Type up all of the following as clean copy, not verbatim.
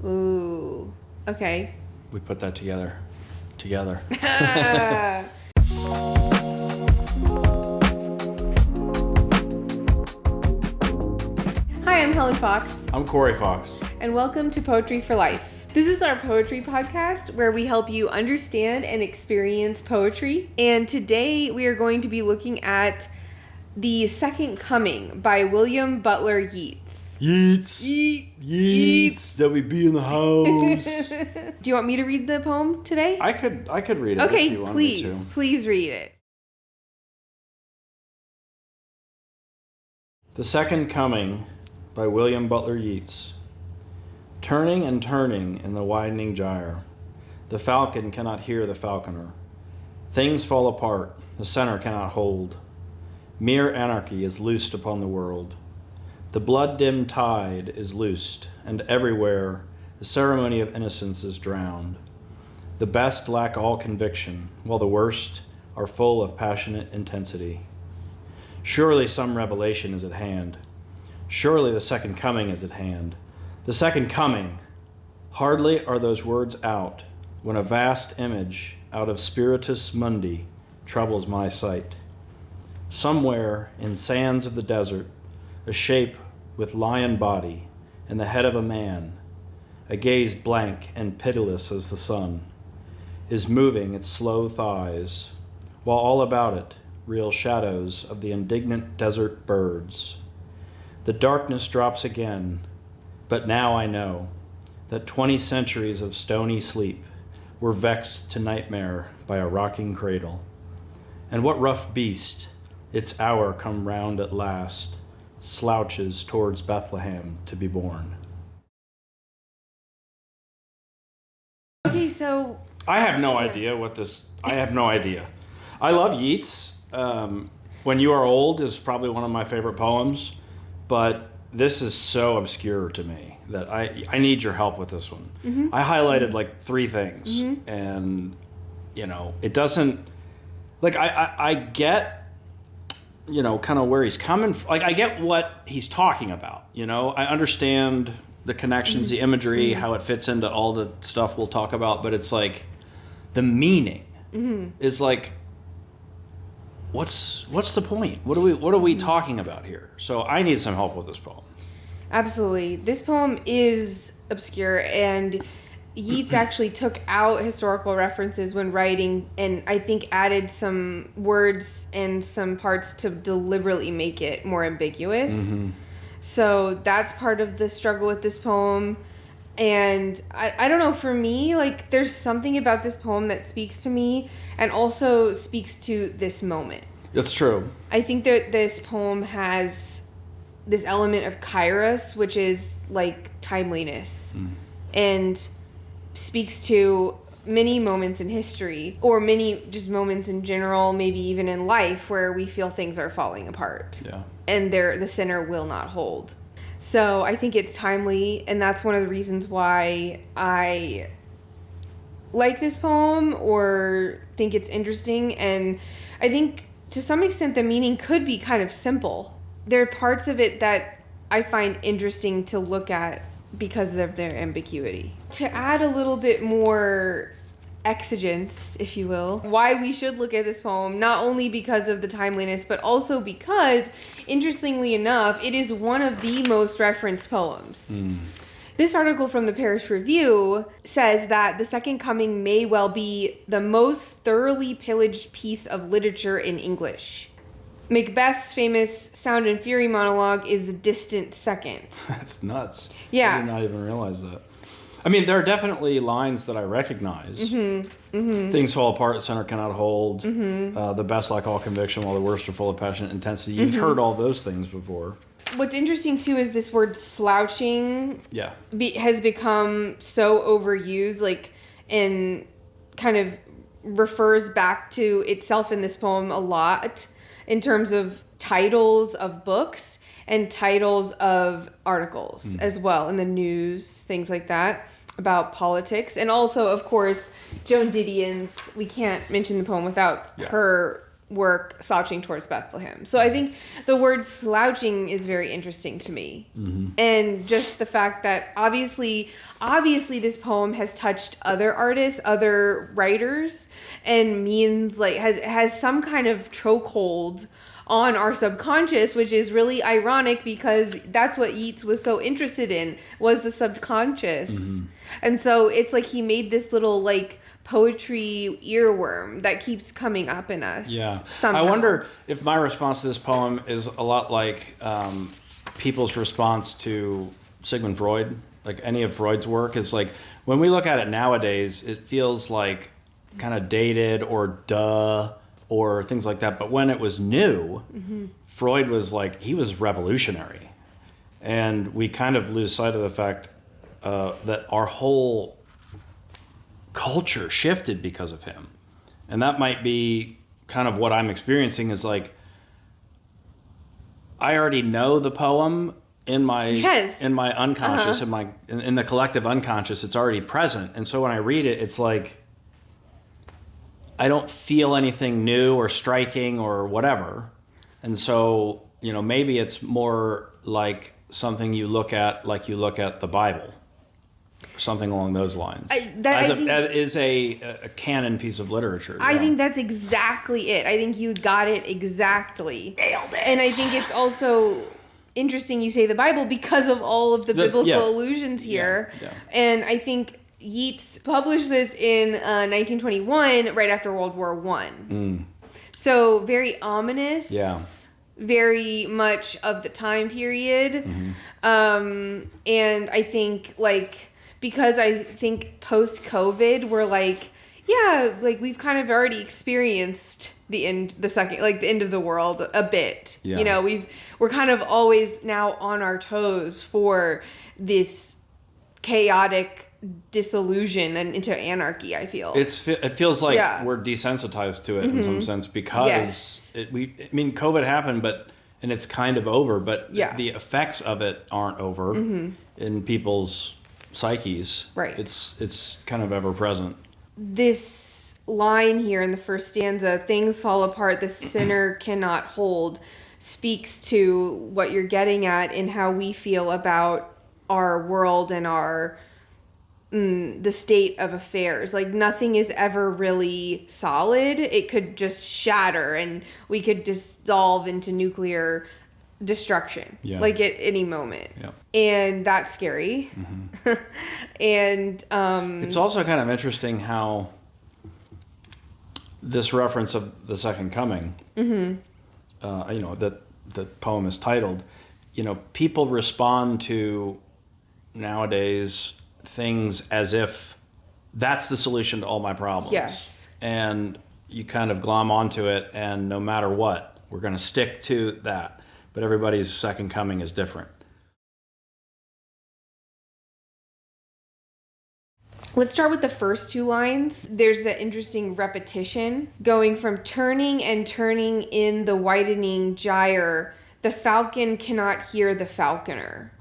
Ooh. Okay. We put that together. Hi, I'm Helen Fox. I'm Coire Fox. And welcome to Poetry for Life. This is our poetry podcast where we help you understand and experience poetry. And today we are going to be looking at The Second Coming by William Butler Yeats. Yeats. WB in the house. Do you want me to read the poem today? I could read it. Okay, if you want me to. please read it. The Second Coming by William Butler Yeats. Turning and turning in the widening gyre, the falcon cannot hear the falconer. Things fall apart, the center cannot hold. Mere anarchy is loosed upon the world. The blood-dimmed tide is loosed, and everywhere the ceremony of innocence is drowned. The best lack all conviction, while the worst are full of passionate intensity. Surely some revelation is at hand. Surely the second coming is at hand. The second coming! Hardly are those words out, when a vast image out of Spiritus Mundi troubles my sight. Somewhere in sands of the desert, a shape with lion body and the head of a man, a gaze blank and pitiless as the sun, is moving its slow thighs, while all about it reel shadows of the indignant desert birds. The darkness drops again, but now I know that 20 centuries of stony sleep were vexed to nightmare by a rocking cradle. And what rough beast, its hour come round at last, slouches towards Bethlehem to be born? Okay, so... I have no idea. I love Yeats. When You Are Old is probably one of my favorite poems, but this is so obscure to me that I need your help with this one. Mm-hmm. I highlighted like 3 things, mm-hmm. and it doesn't, like, I get, kind of where he's coming from. Like, I get what he's talking about, I understand the connections, mm-hmm. the imagery, mm-hmm. how it fits into all the stuff we'll talk about, but it's like the meaning mm-hmm. is like, what's the point? What are we talking about here? So I need some help with this poem. Absolutely. This poem is obscure, and Yeats actually took out historical references when writing, and I think added some words and some parts to deliberately make it more ambiguous. Mm-hmm. So that's part of the struggle with this poem. And I don't know, for me, like, there's something about this poem that speaks to me and also speaks to this moment. That's true. I think that this poem has this element of kairos, which is like timeliness, and speaks to many moments in history, or many just moments in general, maybe even in life, where we feel things are falling apart. Yeah. And the center will not hold. So I think it's timely, and that's one of the reasons why I like this poem or think it's interesting. And I think to some extent the meaning could be kind of simple. There are parts of it that I find interesting to look at because of their ambiguity. To add a little bit more exigence, if you will, why we should look at this poem, not only because of the timeliness, but also because, interestingly enough, it is one of the most referenced poems. This article from the Paris Review says that The Second Coming may well be the most thoroughly pillaged piece of literature in English. Macbeth's famous Sound and Fury monologue is a distant second. That's nuts. Yeah. I did not even realize that. I mean, there are definitely lines that I recognize. Mm-hmm. Mm-hmm. Things fall apart, the center cannot hold. Mm-hmm. The best lack all conviction, while the worst are full of passionate intensity. You've heard all those things before. What's interesting, too, is this word slouching has become so overused, like, and kind of refers back to itself in this poem a lot in terms of titles of books and titles of articles as well in the news, things like that, about politics. And also, of course, Joan Didion's, we can't mention the poem without her work slouching towards Bethlehem. So I think the word slouching is very interesting to me. And just the fact that obviously this poem has touched other artists, other writers, and means like has some kind of chokehold on our subconscious, which is really ironic because that's what Yeats was so interested in, was the subconscious. And so it's like he made this little like poetry earworm that keeps coming up in us. Yeah. Somehow. I wonder if my response to this poem is a lot like people's response to Sigmund Freud. Like any of Freud's work is like, when we look at it nowadays, it feels like kind of dated or duh or things like that. But when it was new, Freud was like, he was revolutionary. And we kind of lose sight of the fact that our whole culture shifted because of him. And that might be kind of what I'm experiencing, is like, I already know the poem in my unconscious, in the collective unconscious. It's already present. And so when I read it, it's like I don't feel anything new or striking or whatever. And so, you know, maybe it's more like something you look at like you look at the Bible. Something along those lines. That is a canon piece of literature. I think that's exactly it. I think you got it exactly. Nailed it. And I think it's also interesting you say the Bible because of all of the biblical allusions here. Yeah. And I think Yeats published this in 1921, right after World War I. So very ominous. Yeah. Very much of the time period. And I think like, because I think post-COVID, we're like, yeah, like we've kind of already experienced the end of the world a bit. Yeah. You know, we're kind of always now on our toes for this chaotic disillusion and into anarchy, I feel. It feels like we're desensitized to it in some sense because COVID happened, and it's kind of over, but the effects of it aren't over in people's psyches. Right. It's kind of ever present. This line here in the first stanza, things fall apart, the sinner cannot hold, speaks to what you're getting at in how we feel about our world and our the state of affairs. Like nothing is ever really solid. It could just shatter and we could dissolve into nuclear destruction, like at any moment. And that's scary. And it's also kind of interesting how this reference of the second coming, you know, that the poem is titled, you know, people respond to nowadays things as if that's the solution to all my problems. Yes. And you kind of glom onto it, and no matter what, we're going to stick to that. But everybody's second coming is different. Let's start with the first two lines. There's the interesting repetition going from turning and turning in the widening gyre. The falcon cannot hear the falconer.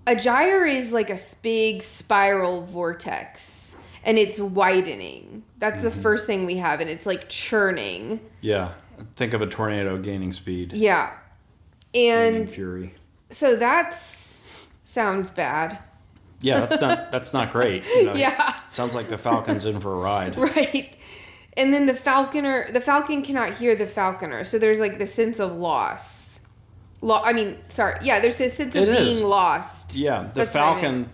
A gyre is like a big spiral vortex, and it's widening. That's the first thing we have, and it's like churning. Yeah. Think of a tornado gaining speed. Yeah. And fury. So sounds bad. Yeah, that's not great. You know, yeah. It sounds like the falcon's in for a ride. Right. And then the falcon cannot hear the falconer. So there's like the sense of loss. There's a sense of being lost. Yeah, the falcon.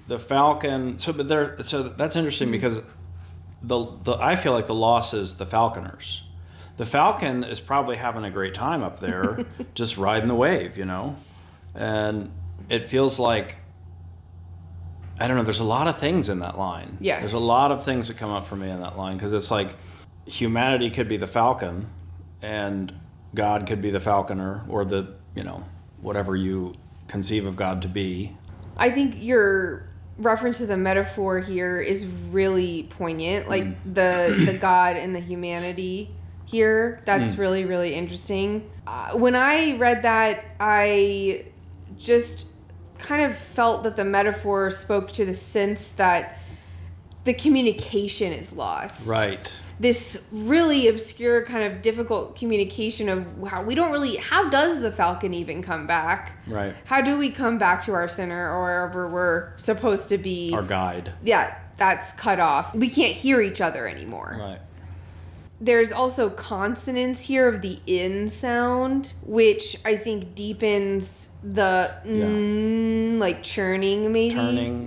So that's interesting because I feel like the loss is the falconers. The falcon is probably having a great time up there, just riding the wave, you know, and it feels like, I don't know, there's a lot of things in that line. Yes. There's a lot of things that come up for me in that line because it's like humanity could be the falcon and God could be the falconer, or the, you know, whatever you conceive of God to be. I think your reference to the metaphor here is really poignant, like the God and the humanity here. That's really, really interesting. When I read that, I just kind of felt that the metaphor spoke to the sense that the communication is lost. Right. this really obscure kind of difficult communication of how does the falcon even come back? Right. How do we come back to our center or wherever we're supposed to be? Our guide. Yeah, that's cut off. We can't hear each other anymore. Right. There's also consonants here of the in sound, which I think deepens the like churning maybe.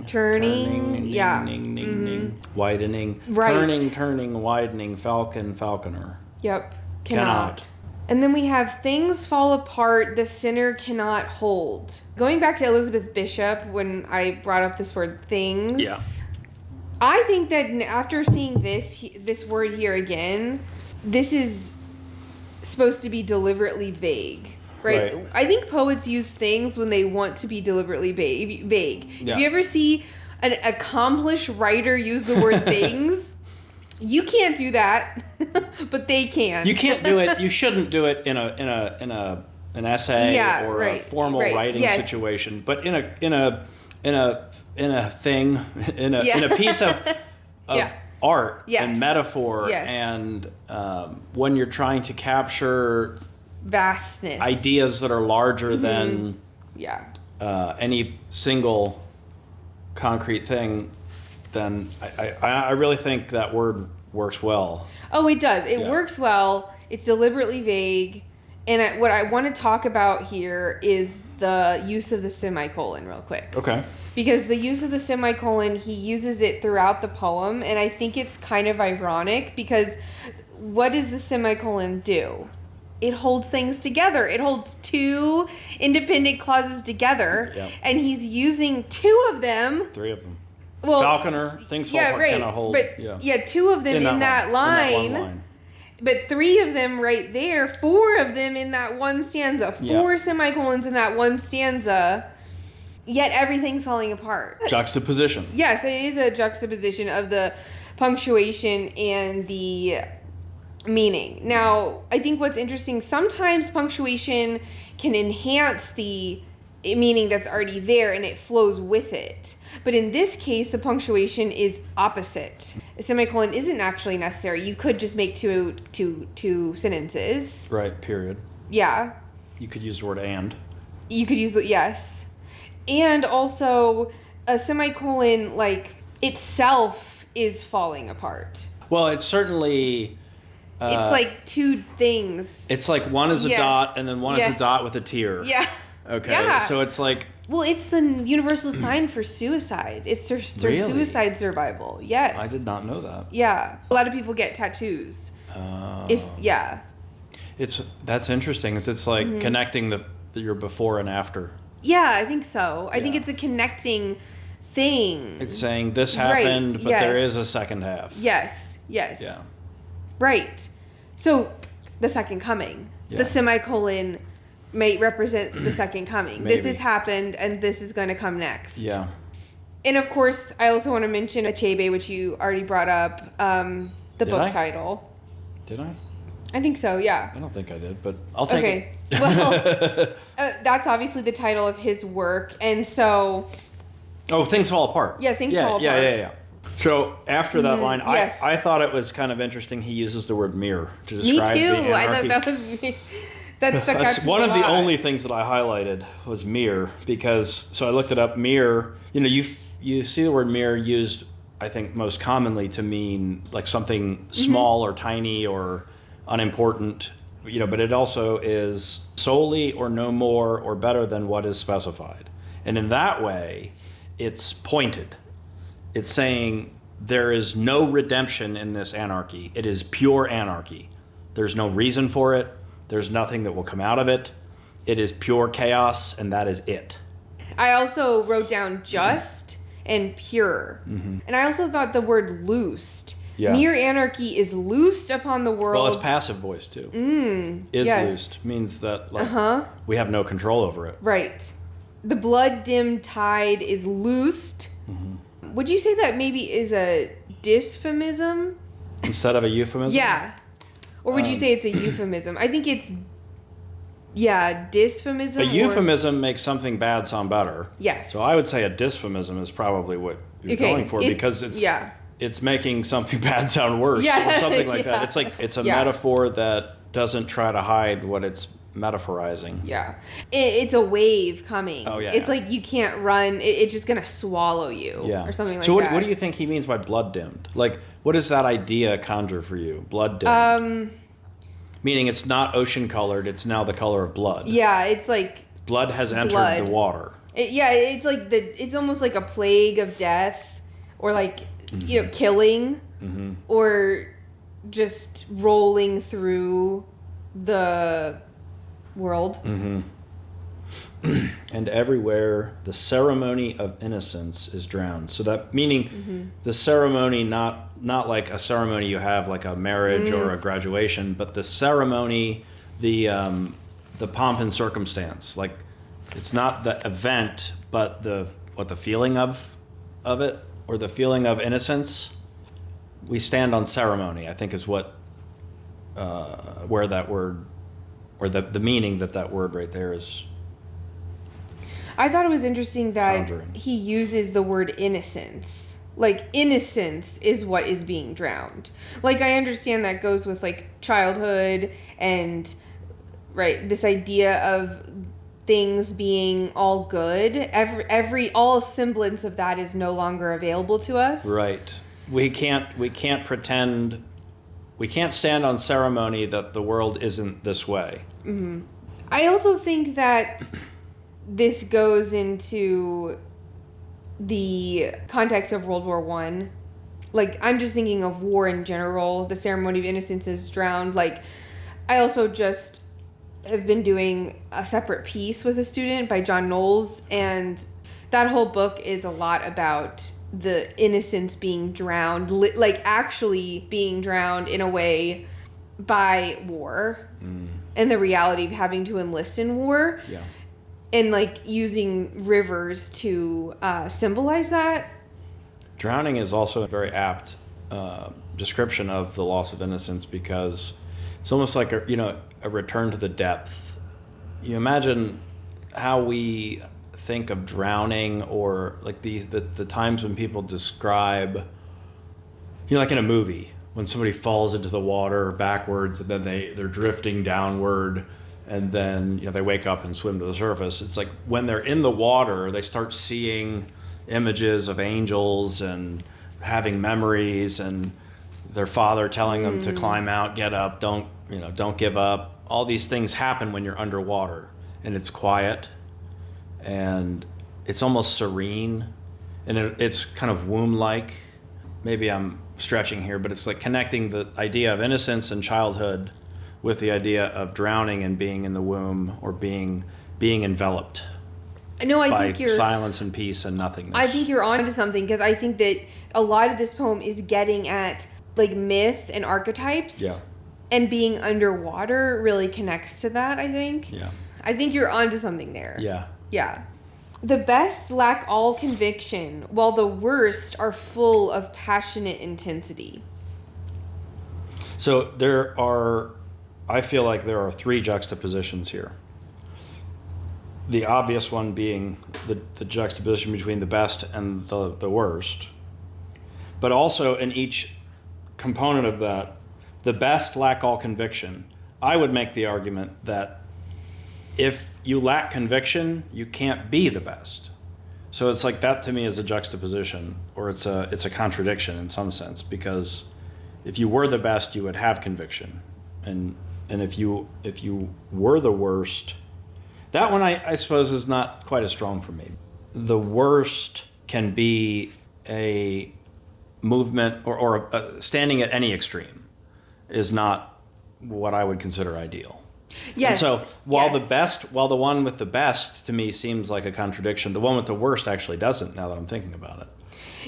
Turning. Yeah. Ning. Widening. Right. Turning, widening, falcon, falconer. Yep. Cannot. And then we have things fall apart, the sinner cannot hold. Going back to Elizabeth Bishop, when I brought up this word things. Yeah. I think that after seeing this word here again, this is supposed to be deliberately vague, right? I think poets use things when they want to be deliberately vague. Yeah. If you ever see an accomplished writer use the word things, you can't do that, but they can. You can't do it. You shouldn't do it in an essay or a formal writing situation, but in a piece of art and metaphor and when you're trying to capture vastness, ideas that are larger than any single concrete thing, then I really think that word works well. Oh, it does. It works well. It's deliberately vague. And what I want to talk about here is the use of the semicolon real quick. Okay. Because the use of the semicolon, he uses it throughout the poem, and I think it's kind of ironic because what does the semicolon do? It holds things together. It holds two independent clauses together, and he's using two of them. Three of them. Well, falconer, things fall apart, cannot hold. But two of them in that line. In that one line. But three of them right there, four of them in that one stanza, four semicolons in that one stanza. Yet everything's falling apart. Juxtaposition. Yes, it is a juxtaposition of the punctuation and the meaning. Now, I think what's interesting, sometimes punctuation can enhance the meaning that's already there and it flows with it. But in this case, the punctuation is opposite. A semicolon isn't actually necessary. You could just make two sentences. Right, period. Yeah. You could use the word and. You could use the, yes. And also, a semicolon, like, itself is falling apart. Well, it's certainly... it's like two things. It's like one is a dot, and then one is a dot with a tear. Yeah. Okay, yeah. So it's like... Well, it's the universal sign for suicide. It's suicide survival. Yes. I did not know that. Yeah. A lot of people get tattoos. That's interesting. It's like connecting your before and after. Yeah, I think so. I think it's a connecting thing. It's saying this happened, but there is a second half. Yes. Yeah. Right. So, the second coming. Yeah. The semicolon may represent the second coming. Maybe. This has happened, and this is going to come next. Yeah. And of course, I also want to mention Achebe, which you already brought up, the book title. Did I? I think so, yeah. I don't think I did, but I'll take it. Well, that's obviously the title of his work, and so... Oh, Things Fall Apart. Yeah, Things Fall Apart. Yeah. So, after that line, I thought it was kind of interesting he uses the word mirror to describe the anarchy. I thought that was... That stuck out to me one of a the lot. only things that I highlighted was mirror, because... So I looked it up, mirror. You know, you see the word mirror used, I think, most commonly to mean like something small or tiny or unimportant, you know, but it also is solely or no more or better than what is specified. And in that way, it's pointed. It's saying there is no redemption in this anarchy. It is pure anarchy. There's no reason for it. There's nothing that will come out of it. It is pure chaos, and that is it. I also wrote down just and pure. And I also thought the word loosed. Yeah. Mere anarchy is loosed upon the world. Well, it's passive voice, too. Loosed means that we have no control over it. Right. The blood-dimmed tide is loosed. Would you say that maybe is a dysphemism? Instead of a euphemism? Yeah. Or would you say it's a euphemism? I think it's, dysphemism. A euphemism makes something bad sound better. Yes. So I would say a dysphemism is probably what you're going for, because it's it's making something bad sound worse Yeah, or something like yeah. that. It's like it's a Yeah. metaphor that doesn't try to hide what it's metaphorizing. Yeah. It's a wave coming. Oh, yeah, It's yeah. like you can't run. It's just going to swallow you Yeah. or something like so that. what do you think he means by blood dimmed? Like, what does that idea conjure for you? Blood dimmed. Meaning it's not ocean colored, it's now the color of blood. Yeah, it's like Blood has entered Blood. the water. it's like it's almost like a plague of death or like killing or just rolling through the world. And everywhere the ceremony of innocence is drowned. So that meaning the ceremony, not like a ceremony you have like a marriage or a graduation, but the ceremony, the pomp and circumstance. Like it's not the event, but the feeling of it, or the feeling of innocence. We stand on ceremony, I think, is what where that word, or the meaning that word right there is. I thought it was interesting that Conjuring. he uses the word innocence. Like, innocence is what is being drowned. Like, I understand that goes with, like, childhood and, right, this idea of things being all good. All semblance of that is no longer available to us. Right. We can't pretend, we can't stand on ceremony that the world isn't this way. I also think that this goes into the context of World War I. Like, I'm just thinking of war in general. The ceremony of innocence is drowned. Like, I also just have been doing a separate piece with a student by John Knowles, and that whole book is a lot about the innocence being drowned, like actually being drowned in a way by war and the reality of having to enlist in war. Yeah. And like using rivers to symbolize that. Drowning is also a very apt description of the loss of innocence, because it's almost like a return to the depth. You imagine how we think of drowning, or like the times when people describe, like in a movie, when somebody falls into the water backwards and then they're drifting downward, and then they wake up and swim to the surface. It's like when they're in the water, they start seeing images of angels and having memories, and their father telling them to climb out, get up, don't give up. All these things happen when you're underwater, and it's quiet, and it's almost serene, and it's kind of womb-like. Maybe I'm stretching here, but it's like connecting the idea of innocence and childhood with the idea of drowning and being in the womb, or being enveloped by silence and peace and nothingness. I think you're onto something, because I think that a lot of this poem is getting at like myth and archetypes. Yeah. And being underwater really connects to that, I think. Yeah. I think you're onto something there. Yeah. Yeah. The best lack all conviction, while the worst are full of passionate intensity. So I feel like there are three juxtapositions here. The obvious one being the juxtaposition between the best and the worst. But also in each component of that, the best lack all conviction. I would make the argument that if you lack conviction, you can't be the best. So it's like that to me is a juxtaposition, or it's a contradiction in some sense, because if you were the best, you would have conviction. And if you were the worst, that one I suppose is not quite as strong for me. The worst can be a movement or standing at any extreme is not what I would consider ideal. Yes. And so while yes. the one with the best to me seems like a contradiction, the one with the worst actually doesn't, now that I'm thinking about it.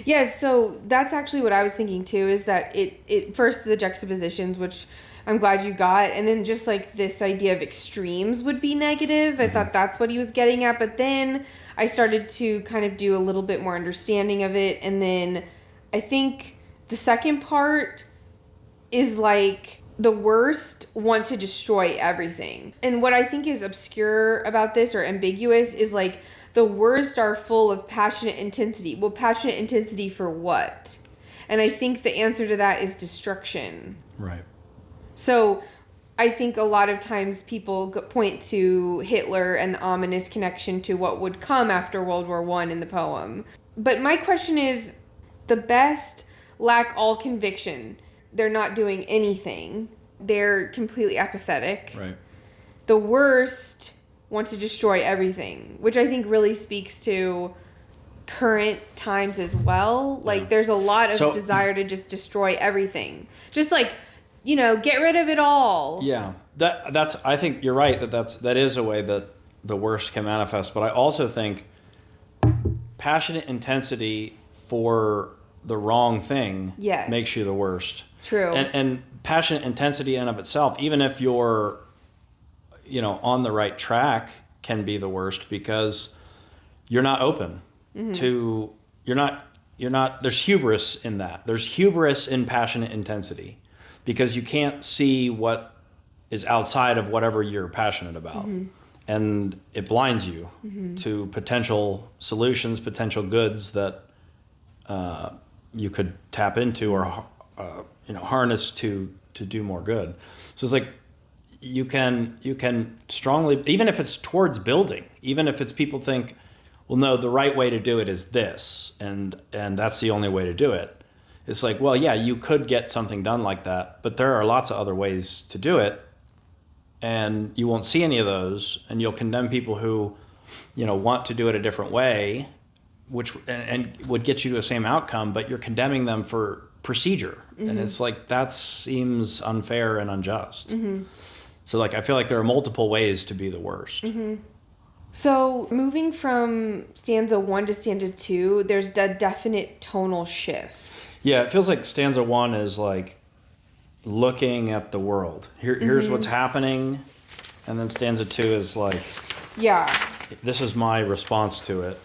Yes, so that's actually what I was thinking too, is that it first the juxtapositions, which I'm glad you got, and then just like this idea of extremes would be negative. I thought that's what he was getting at, but then I started to kind of do a little bit more understanding of it, and then I think the second part is like the worst want to destroy everything. And what I think is obscure about this, or ambiguous, is like the worst are full of passionate intensity. Well, passionate intensity for what? And I think the answer to that is destruction. Right. So I think a lot of times people point to Hitler and the ominous connection to what would come after World War I in the poem. But my question is, the best lack all conviction. They're not doing anything. They're completely apathetic. Right. The worst want to destroy everything, which I think really speaks to current times as well. Like, there's a lot of desire to just destroy everything. Just like, get rid of it all. Yeah. That's I think you're right that is a way that the worst can manifest, but I also think passionate intensity for the wrong thing makes you the worst. True. And passionate intensity in and of itself, even if you're on the right track, can be the worst because you're not open to you're not there's hubris in that. There's hubris in passionate intensity because you can't see what is outside of whatever you're passionate about. And it blinds you to potential solutions, potential goods that you could tap into or harness to do more good. So it's like you can strongly, even if it's towards building, even if it's people think, well, no, the right way to do it is this, and that's the only way to do it. It's like, well, yeah, you could get something done like that, but there are lots of other ways to do it, and you won't see any of those, and you'll condemn people who, want to do it a different way, which and would get you to the same outcome, but you're condemning them for procedure, and it's like that seems unfair and unjust. So, like, I feel like there are multiple ways to be the worst. So, moving from stanza 1 to stanza 2, there's a definite tonal shift. Yeah, it feels like stanza 1 is like looking at the world. Here's what's happening, and then stanza 2 is like, this is my response to it,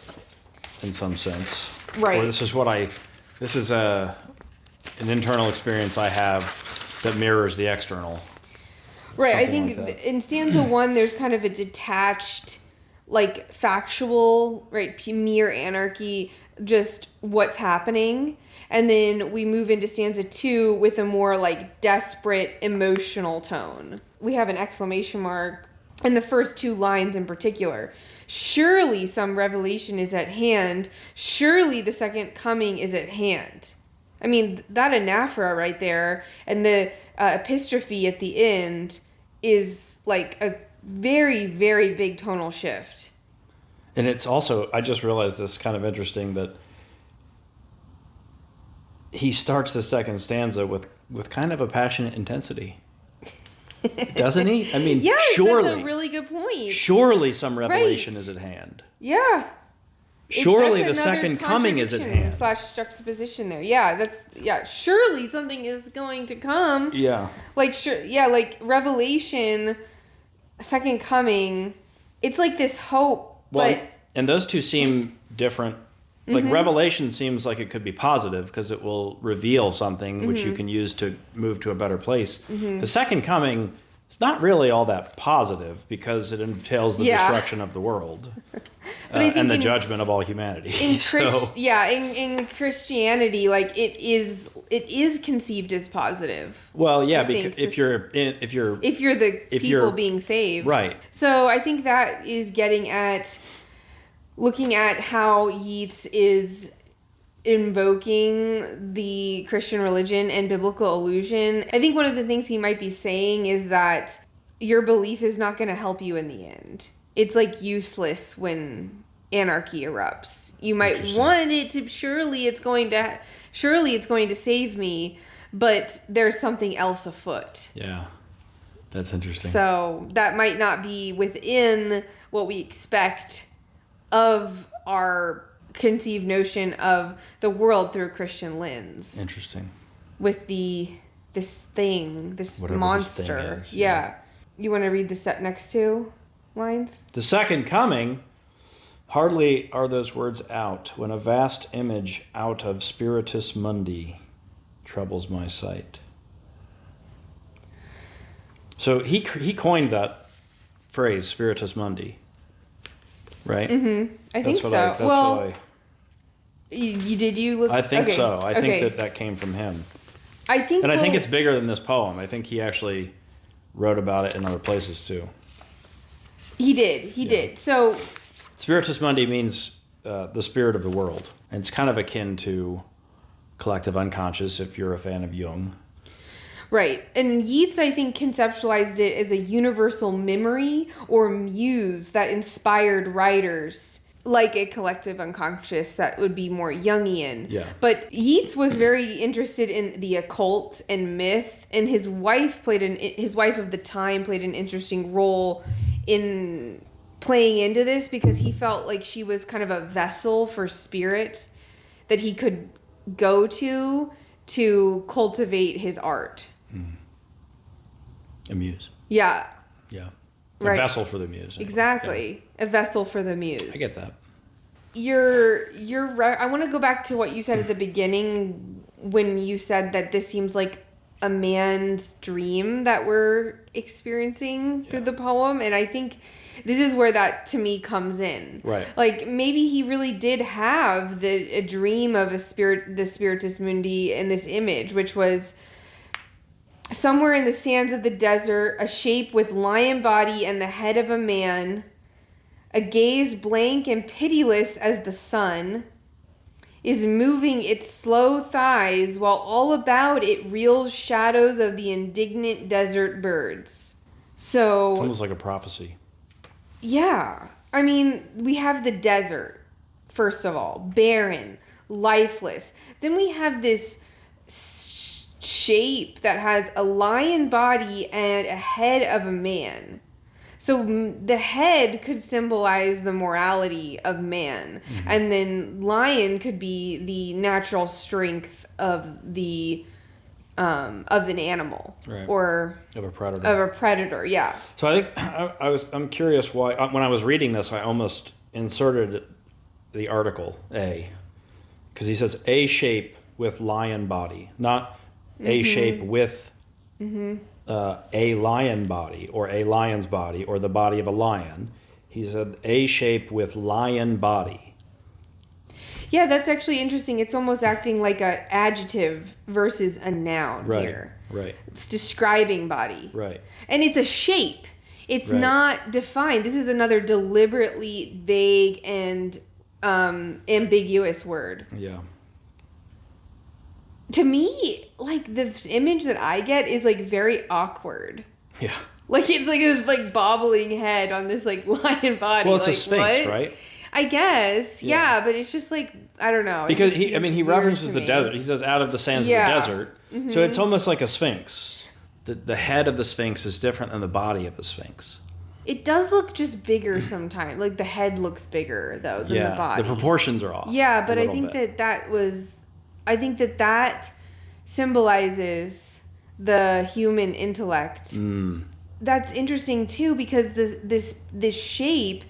in some sense. Right. Or this is an internal experience I have that mirrors the external. Right, I think in stanza 1, there's kind of a detached, like, factual, right, mere anarchy, just what's happening. And then we move into stanza 2 with a more, like, desperate, emotional tone. We have an exclamation mark in the first 2 lines in particular. Surely some revelation is at hand. Surely the second coming is at hand. I mean, that anaphora right there and the epistrophe at the end is like a very, very big tonal shift. And it's also, I just realized this kind of interesting that he starts the second stanza with kind of a passionate intensity. Doesn't he? I mean, yes, surely. That's a really good point. Surely some revelation is at hand. Yeah. Surely the second coming is at hand. / juxtaposition there. Yeah, surely something is going to come. Yeah. Like revelation, second coming, it's like this hope, and those two seem different. Like revelation seems like it could be positive because it will reveal something which you can use to move to a better place. The second coming is not really all that positive because it entails the destruction of the world and the judgment of all humanity. In Christianity, like it is conceived as positive. Well, yeah, because if you're the people being saved, right? So I think that is getting at looking at how Yeats is invoking the Christian religion and biblical illusion. I think one of the things he might be saying is that your belief is not going to help you in the end. It's like useless when anarchy erupts. You might want it to, surely it's going to save me, but there's something else afoot. Yeah. That's interesting. So that might not be within what we expect of our conceived notion of the world through a Christian lens. Interesting. With this whatever monster. This thing is, yeah. You want to read the next 2 lines? The second coming, hardly are those words out, when a vast image out of spiritus mundi troubles my sight. So he coined that phrase, spiritus mundi. Right? I think so. You look? I think okay. so. I think Okay. that came from him. I think, And I think it's bigger than this poem. I think he actually wrote about it in other places too. He did. So, Spiritus Mundi means the spirit of the world. And it's kind of akin to collective unconscious if you're a fan of Jung. right. And Yeats, I think, conceptualized it as a universal memory or muse that inspired writers, like a collective unconscious that would be more Jungian. Yeah. But Yeats was very interested in the occult and myth, and his wife of the time played an interesting role in playing into this because he felt like she was kind of a vessel for spirit that he could go to cultivate his art. A muse. Yeah. Yeah. A Right. vessel for the muse. Exactly. Yeah. A vessel for the muse. I get that. You're right. I want to go back to what you said at the beginning when you said that this seems like a man's dream that we're experiencing through the poem, and I think this is where that to me comes in. Right. Like maybe he really did have a dream of the Spiritus Mundi in this image, which was somewhere in the sands of the desert, a shape with lion body and the head of a man, a gaze blank and pitiless as the sun, is moving its slow thighs while all about it reels shadows of the indignant desert birds. So, Almost like a prophecy. yeah. I mean, we have the desert, first of all, barren, lifeless. Then we have this shape that has a lion body and a head of a man. So the head could symbolize the morality of man, and then lion could be the natural strength of an animal, Right. or Of a predator. of a predator. Yeah. So I think I'm curious why when I was reading this I almost inserted the article a, because he says a shape with lion body, not a shape with a lion body or a lion's body or the body of a lion. He said a shape with lion body. Yeah, that's actually interesting. It's almost acting like an adjective versus a noun here. Right. It's describing body. Right. And it's a shape. It's Right. not defined. This is another deliberately vague and ambiguous word. Yeah. To me, like, the image that I get is, like, very awkward. Yeah. Like, it's like this, like, bobbling head on this, like, lion body. Well, it's like, a sphinx, what? right? I guess, yeah, but it's just, like, I don't know. It Because just he seems he weird references to the me. desert. He says out of the sands Yeah. of the desert. So it's almost like a sphinx. The head of the sphinx is different than the body of the sphinx. It does look just bigger sometimes. Like, the head looks bigger, though, than the body. The proportions are off. Yeah, but a I little think bit. I think that symbolizes the human intellect. That's interesting too, because this shape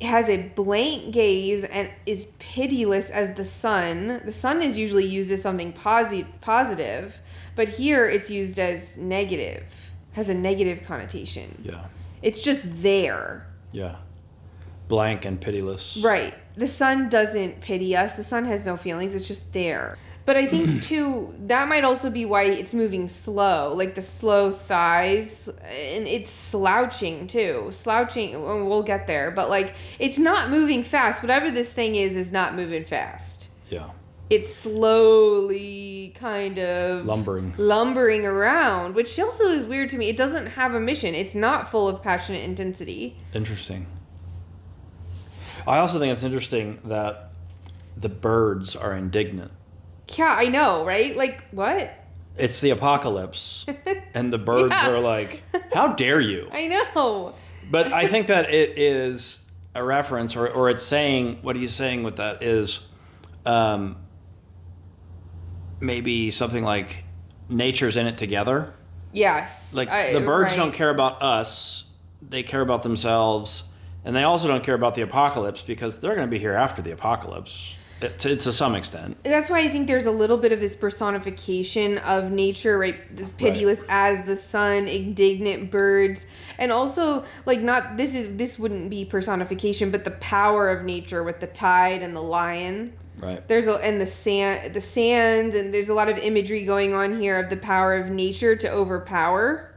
has a blank gaze and is pitiless as the sun. The sun is usually used as something positive, but here it's used as negative, has a negative connotation. Yeah. It's just there. Yeah. Blank and pitiless. Right. The sun doesn't pity us. The sun has no feelings. It's just there. But I think, too, that might also be why it's moving slow. Like, the slow thighs. And it's slouching, too. Slouching. We'll get there. But, like, it's not moving fast. Whatever this thing is not moving fast. Yeah. It's slowly kind of... lumbering around. Which also is weird to me. It doesn't have a mission. It's not full of passionate intensity. Interesting. I also think it's interesting that the birds are indignant. Yeah, I know, right? Like, what? It's the apocalypse, and the birds Yeah. are like, how dare you? I know. But I think that it is a reference, or it's saying, what he's saying with that is maybe something like nature's in it together. Yes. Like, the birds right. don't care about us, they care about themselves, and they also don't care about the apocalypse because they're going to be here after the apocalypse. To some extent. That's why I think there's a little bit of this personification of nature, right? This pitiless as the sun, indignant birds, and also like this wouldn't be personification, but the power of nature with the tide and the lion. Right. And the sand, and there's a lot of imagery going on here of the power of nature to overpower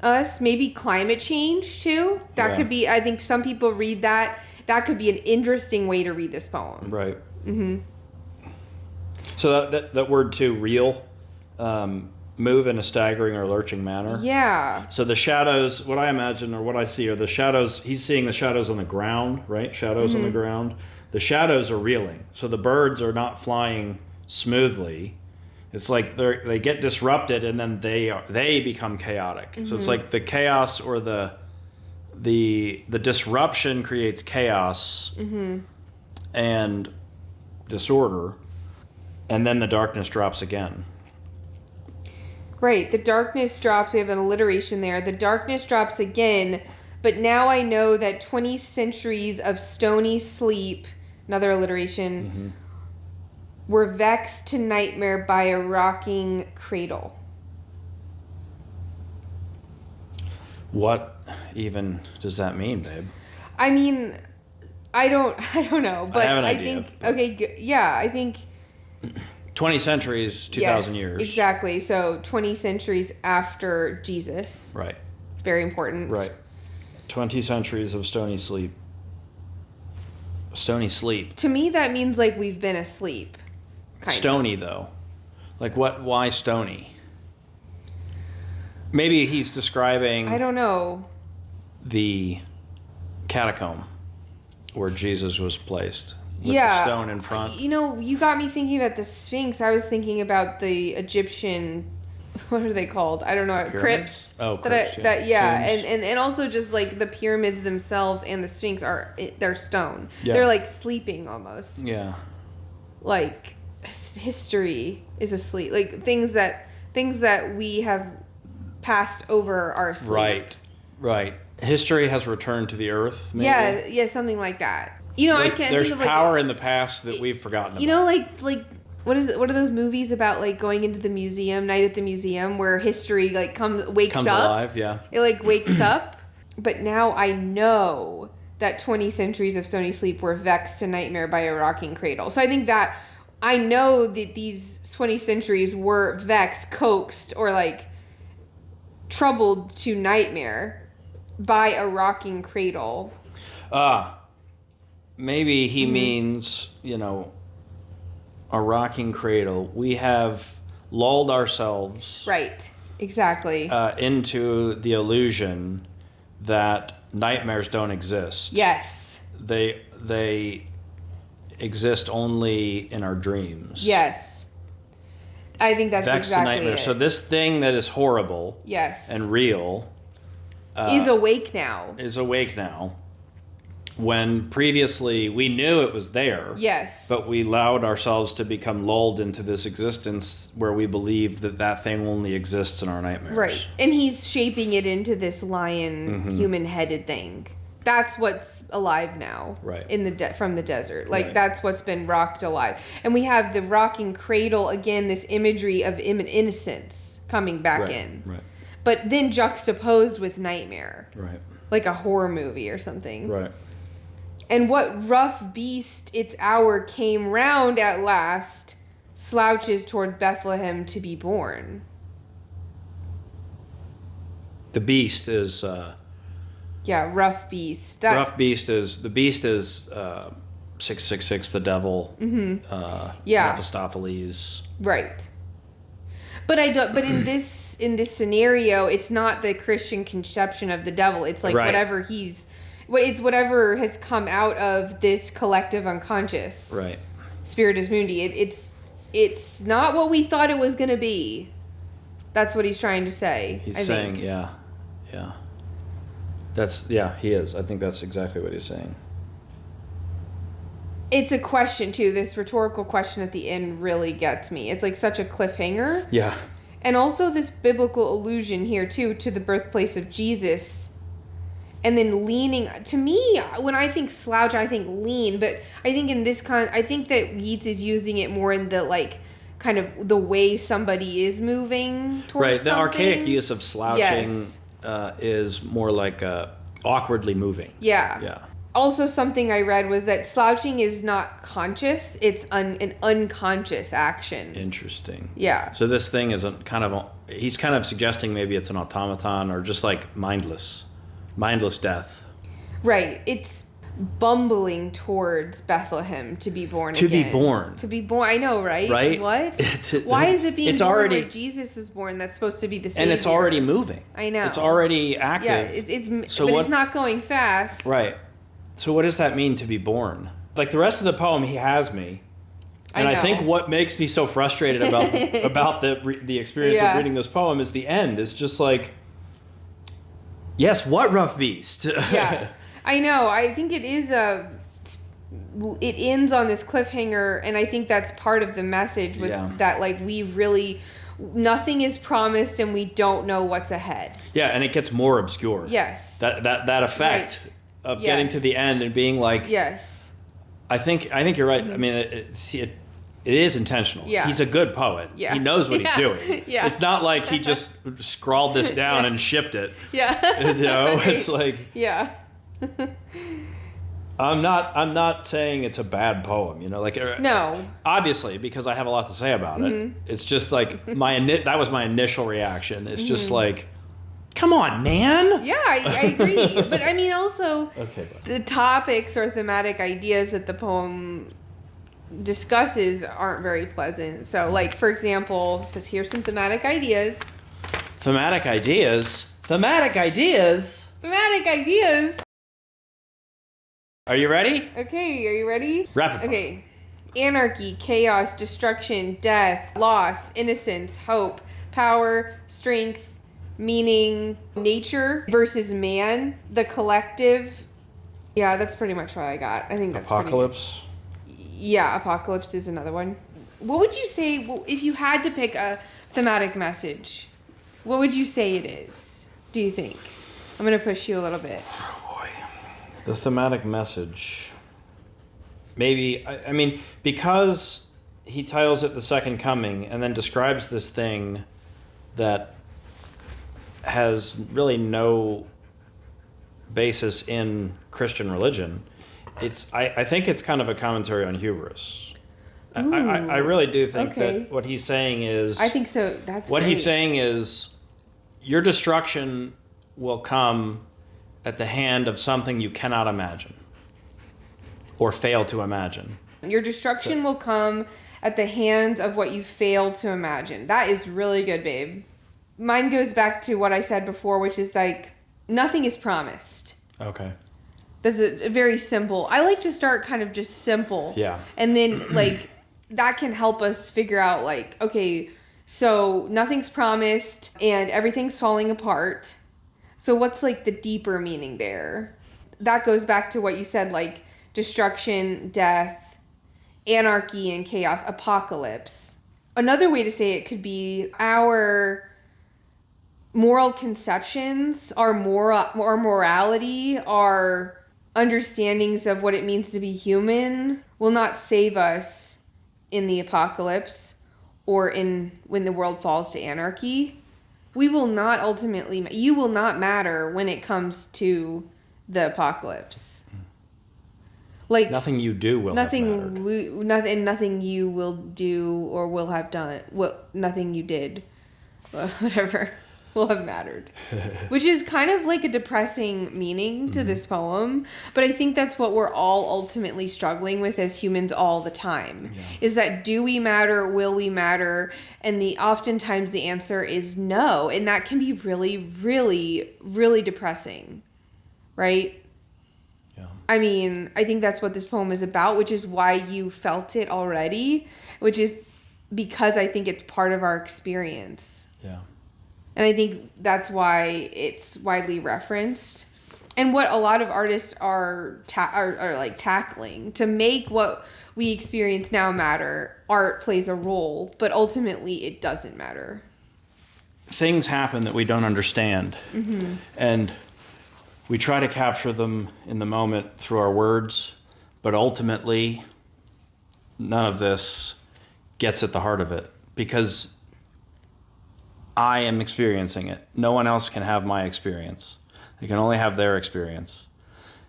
us. Maybe climate change too. That could be. I think some people read that. That could be an interesting way to read this poem. Right. Mm-hmm. So that word too, real, move in a staggering or lurching manner. Yeah. So the shadows, what I imagine or what I see are the shadows. He's seeing the shadows on the ground, right? Shadows on the ground. The shadows are reeling. So the birds are not flying smoothly. It's like they get disrupted and then they become chaotic. So it's like the chaos or the disruption creates chaos and disorder, and then the darkness drops again. Right, the darkness drops. We have an alliteration there. The darkness drops again, but now I know that 20 centuries of stony sleep, another alliteration, were vexed to nightmare by a rocking cradle. What even does that mean, babe? I mean, I don't know, but I have an I idea, think I think 20 centuries, 2,000 years. Exactly. So 20 centuries after Jesus. Right. Very important. Right. 20 centuries of stony sleep. Stony sleep. To me, that means like we've been asleep. Stony, though. Like what? Why stony? Maybe he's describing... I don't know. The catacomb where Jesus was placed. With the stone in front. You know, you got me thinking about the Sphinx. I was thinking about the Egyptian, what are they called? I don't know. Pyramids? Crypts. Oh, crypts, And also just like the pyramids themselves and the Sphinx they're stone. Yeah. They're like sleeping almost. Yeah. Like history is asleep. Like things that we have passed over are asleep. Right. History has returned to the earth. Maybe? Yeah, something like that. You know, like, I can't. There's think of power in the past that we've forgotten about. You know, like what is it? What are those movies about? Like going into the museum, night at the museum, where history like comes up, alive. Yeah, it like wakes up. But now I know that 20 centuries of stony sleep were vexed to nightmare by a rocking cradle. So I think that I know that these 20 centuries were vexed, coaxed, or like troubled to nightmare by a rocking cradle. Maybe he means, a rocking cradle. We have lulled ourselves... Right, exactly. Into the illusion that nightmares don't exist. Yes. They exist only in our dreams. Yes. I think that's Vexed exactly nightmare. it. So this thing that is horrible and real... is awake now. When previously we knew it was there. Yes. But we allowed ourselves to become lulled into this existence where we believed that thing only exists in our nightmares. Right. And he's shaping it into this lion human-headed thing. That's what's alive now. Right. From the desert. Like that's what's been rocked alive. And we have the rocking cradle, again, this imagery of innocence coming back in. Right. But then juxtaposed with nightmare. Right. Like a horror movie or something. Right. And what rough beast its hour came round at last, slouches toward Bethlehem to be born. The beast is... rough beast. Rough beast is... The beast is 666, the devil. Mephistopheles. Right. But in this scenario, it's not the Christian conception of the devil. It's like whatever whatever has come out of this collective unconscious. Right. Spiritus Mundi. It's not what we thought it was going to be. That's what he's trying to say. He's saying, yeah. He is. I think that's exactly what he's saying. It's a question, too. This rhetorical question at the end really gets me. It's like such a cliffhanger. Yeah. And also this biblical allusion here, too, to the birthplace of Jesus. And then leaning, to me, when I think slouch, I think lean. But I think in this I think that Yeats is using it more in the, like, kind of the way somebody is moving towards Right. The something. archaic use of slouching is more like awkwardly moving. Yeah. also something I read was that slouching is not conscious. It's an unconscious action. Interesting. Yeah. So this thing is he's kind of suggesting maybe it's an automaton or just like mindless death. Right. It's bumbling towards Bethlehem to be born again. To be born. I know, right? Right? What? Why is it being it's born already, where Jesus is born? That's supposed to be the Savior. And it's already moving. I know. It's already active. Yeah, it's not going fast. Right. So what does that mean to be born? Like the rest of the poem, he has me. And I think what makes me so frustrated about the experience of reading this poem is the end. It's just like, yes, what rough beast? Yeah. I know. I think it ends on this cliffhanger, and I think that's part of the message that like nothing is promised and we don't know what's ahead. Yeah, and it gets more obscure. Yes. That effect of getting to the end and being like, yes. I think you're right. I mean, it is intentional. Yeah. He's a good poet. Yeah. He knows what he's doing. Yeah. It's not like he just scrawled this down and shipped it. Yeah. You know, it's like, yeah. I'm not saying it's a bad poem, you know, like no, obviously, because I have a lot to say about it. It's just like that was my initial reaction. It's just like, come on, man. Yeah, I agree. But I mean, also the topics or thematic ideas that the poem discusses aren't very pleasant. So, like, for example, here's some thematic ideas. Thematic ideas. Are you ready? Okay, are you ready? Rapid fire. Okay. Anarchy, chaos, destruction, death, loss, innocence, hope, power, strength, meaning, nature versus man, the collective. Yeah, that's pretty much what I got. I think that's apocalypse. Yeah, apocalypse is another one. What would you say if you had to pick a thematic message? What would you say it is? Do you think? I'm going to push you a little bit. The thematic message. Maybe, I mean, because he titles it The Second Coming and then describes this thing that has really no basis in Christian religion, I think it's kind of a commentary on hubris. I really do think that what he's saying is... I think so. That's what great. He's saying is your destruction will come at the hand of something you cannot imagine or fail to imagine. Your destruction will come at the hands of what you fail to imagine. That is really good, babe. Mine goes back to what I said before, which is like, nothing is promised. Okay. That's a very simple. I like to start kind of just simple. Yeah. And then like that can help us figure out like, okay, so nothing's promised and everything's falling apart. So what's like the deeper meaning there? That goes back to what you said, like destruction, death, anarchy and chaos, apocalypse. Another way to say it could be our moral conceptions, our morality, our understandings of what it means to be human will not save us in the apocalypse or when the world falls to anarchy. We will not ultimately, you will not matter when it comes to the apocalypse. Like nothing you do will have mattered. Nothing you will do or will have done, nothing you did, whatever, will have mattered. Which is kind of like a depressing meaning to this poem, but I think that's what we're all ultimately struggling with as humans all the time. Yeah. Is that, do we matter? Will we matter? And oftentimes the answer is no, and that can be really, really, really depressing, right? Yeah. I mean, I think that's what this poem is about, which is why you felt it already, which is because I think it's part of our experience. Yeah. And I think that's why it's widely referenced. And what a lot of artists are like tackling to make what we experience now matter. Art plays a role, but ultimately it doesn't matter. Things happen that we don't understand. Mm-hmm. And we try to capture them in the moment through our words, but ultimately none of this gets at the heart of it because I am experiencing it. No one else can have my experience. They can only have their experience.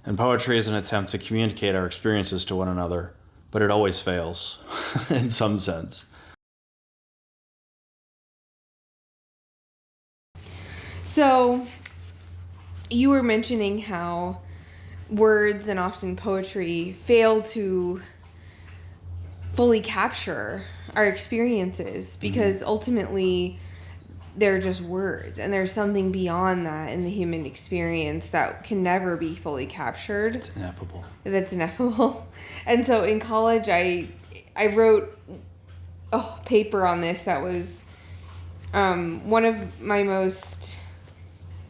And poetry is an attempt to communicate our experiences to one another, but it always fails, in some sense. So, you were mentioning how words and often poetry fail to fully capture our experiences because ultimately they're just words, and there's something beyond that in the human experience that can never be fully captured. It's ineffable. That's ineffable. And so in college, I wrote a paper on this that was one of my most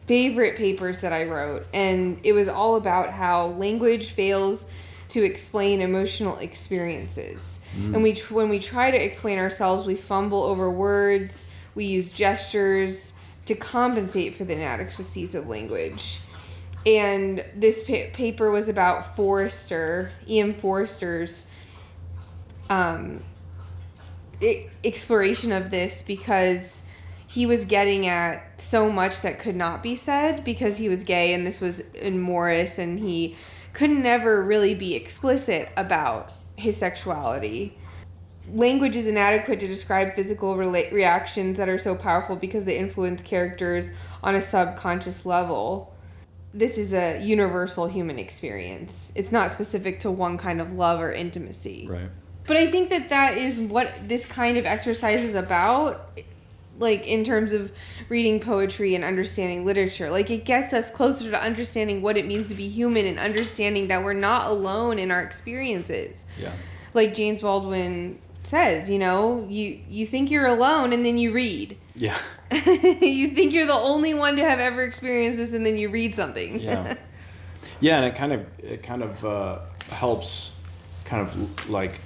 favorite papers that I wrote, and it was all about how language fails to explain emotional experiences. And when we try to explain ourselves, we fumble over words, we use gestures to compensate for the inadequacies of language. And this paper was about Ian Forster's exploration of this, because he was getting at so much that could not be said because he was gay, and this was in Morris, and he could never really be explicit about his sexuality. Language is inadequate to describe physical reactions that are so powerful because they influence characters on a subconscious level. This is a universal human experience. It's not specific to one kind of love or intimacy. Right. But I think that is what this kind of exercise is about, like in terms of reading poetry and understanding literature. Like, it gets us closer to understanding what it means to be human and understanding that we're not alone in our experiences. Yeah. Like James Baldwin says, you think you're alone and then you read. Yeah. You think you're the only one to have ever experienced this, and then you read something. Yeah. Yeah, and it kind of helps kind of like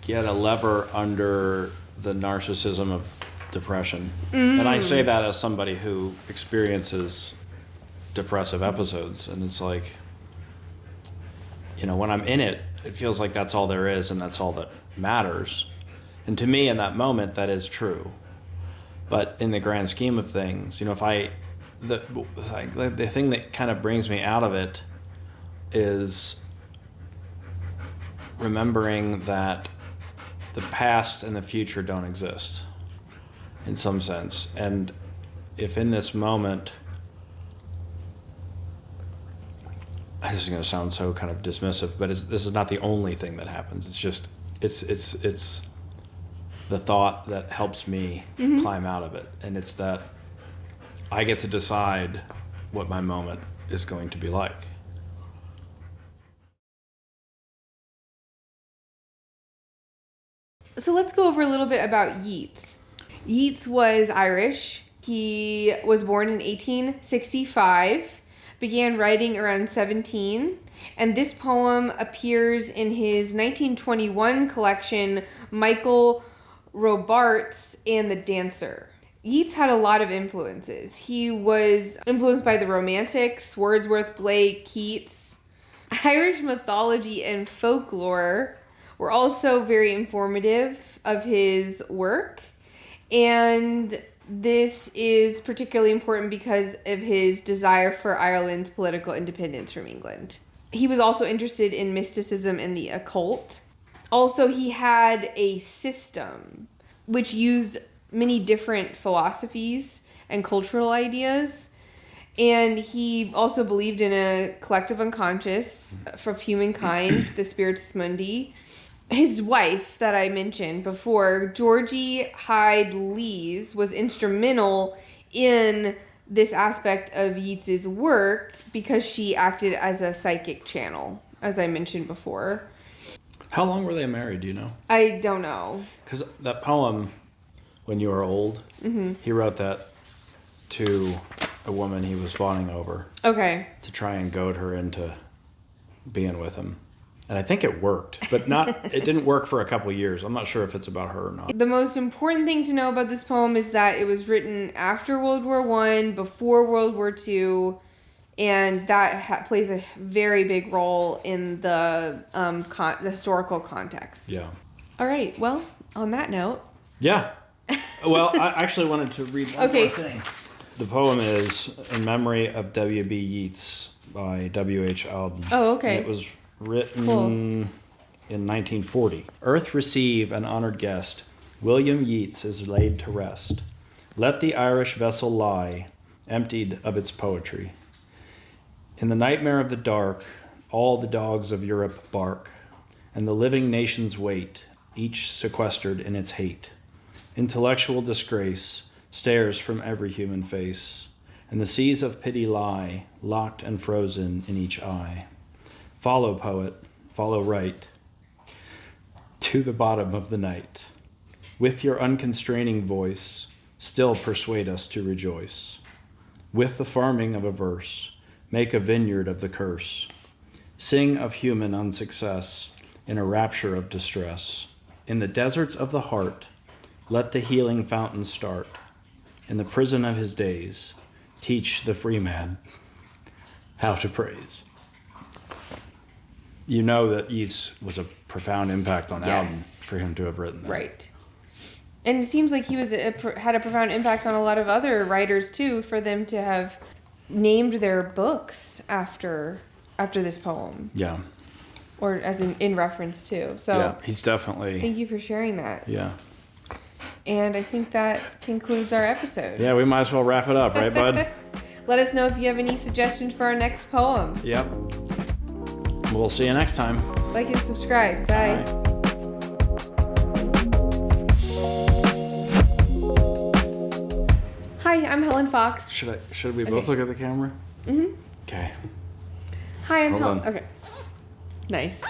get a lever under the narcissism of depression. And I say that as somebody who experiences depressive episodes, and it's like, when I'm in it, it feels like that's all there is and that's all that matters. And to me, in that moment, that is true. But in the grand scheme of things, the thing that kind of brings me out of it is remembering that the past and the future don't exist in some sense. And if in this moment, this is going to sound so kind of dismissive, but this is not the only thing that happens. It's just, it's the thought that helps me climb out of it. And it's that I get to decide what my moment is going to be like. So let's go over a little bit about Yeats. Yeats was Irish. He was born in 1865, began writing around 17, and this poem appears in his 1921 collection, Michael Robartes and the Dancer. Yeats had a lot of influences. He was influenced by the Romantics, Wordsworth, Blake, Keats. Irish mythology and folklore were also very informative of his work, and this is particularly important because of his desire for Ireland's political independence from England. He was also interested in mysticism and the occult. Also, he had a system which used many different philosophies and cultural ideas, and he also believed in a collective unconscious of humankind, the spiritus mundi. His wife that I mentioned before, Georgie Hyde Lees, was instrumental in this aspect of Yeats's work because she acted as a psychic channel, as I mentioned before. How long were they married, do you know? I don't know. Because that poem, When You Are Old, he wrote that to a woman he was fawning over. Okay. To try and goad her into being with him. And I think it worked, but it didn't work for a couple of years. I'm not sure if it's about her or not. The most important thing to know about this poem is that it was written after World War I, before World War II, and that plays a very big role in the historical context. Yeah. All right. Well, on that note. Yeah. Well, I actually wanted to read one more thing. The poem is In Memory of W.B. Yeats by W.H. Auden. Oh, okay. And it was written Cool. in 1940. Earth receive an honored guest. William Yeats is laid to rest. Let the Irish vessel lie, emptied of its poetry. In the nightmare of the dark, all the dogs of Europe bark, and the living nations wait, each sequestered in its hate. Intellectual disgrace stares from every human face, and the seas of pity lie, locked and frozen in each eye. Follow, poet, follow right, to the bottom of the night. With your unconstraining voice, still persuade us to rejoice. With the farming of a verse, make a vineyard of the curse. Sing of human unsuccess in a rapture of distress. In the deserts of the heart, let the healing fountain start. In the prison of his days, teach the free man how to praise. You know that Yeats was a profound impact on Auden for him to have written that. Right. And it seems like he was had a profound impact on a lot of other writers too, for them to have named their books after this poem. Yeah. Or as in reference to. So yeah, he's definitely. Thank you for sharing that. Yeah. And I think that concludes our episode. Yeah, we might as well wrap it up, right, bud? Let us know if you have any suggestions for our next poem. Yep. We'll see you next time. Like and subscribe. Bye. Bye. Hi, I'm Helen Fox. Should we both look at the camera? Mm-hmm. Okay. Hi, I'm Hold Helen. on. Okay. Nice.